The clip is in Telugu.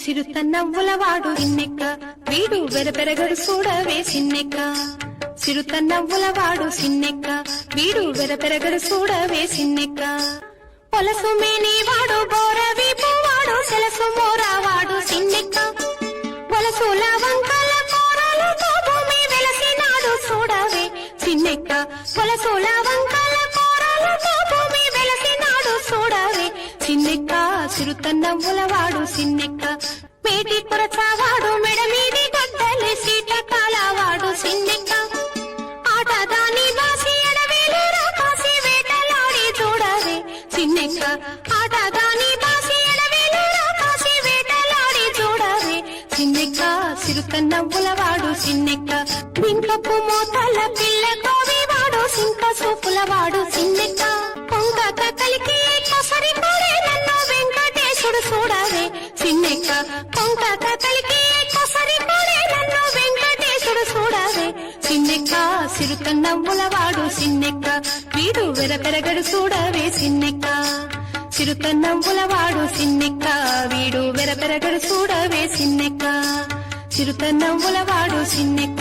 సిరుత నవ్వులవాడు సిన్నెక్క వీడు వెరపెరగడు చూడవే సిన్నెక్క సిరుత నవ్వులవాడు సిన్నెక్క వీడు వెరపెరగడు చూడవే సిన్నెక్క పొలసు మేనేవాడు బోరవీపు వాడు సెలసు మోరావాడు సిన్నెక్క పొలసుల వంకల కూరలతో భూమి వెలసినాడు చూడవే సిన్నెక్క పొలసుల వంకల కూరలతో భూమి వెలసినాడు చూడవే సిన్నెక్క సిరుత నవ్వులవాడు సిన్నెక్క మేటి కొరచావాడు మెడ మీది గడ్డలే సీట కాలవాడు సిన్నెక్క ఆటదాని బాసి ఎడవేలు కాసి వేటలాడి చూడవే సిన్నెక్క ఆటదాని బాసి ఎడవేలు కాసి వేటలాడి చూడవే సిన్నెక్క సిరుత నవ్వులవాడు సిన్నెక్క బింకపు మోతల పిల్ల కోవివాడు సింక సూపులవాడు సిన్నెక్క కొంక కలికి కొసరి కోరే నన్ను వెంకటేశుడు చూడవే సిన్నెక్క కొంక కలికి కొసరి కోరే నన్ను వెంకటేశుడు చూడవే సిన్నెక్క సిరుత నవ్వులవాడు సిన్నెక్క వీడు వెరపెరగడు చూడవే సిన్నెక్క సిరుత నవ్వులవాడు సిన్నెక్క వీడు వెరపెరగడు చూడవే సిన్నెక్క సిరుత నవ్వులవాడు సిన్నెక్క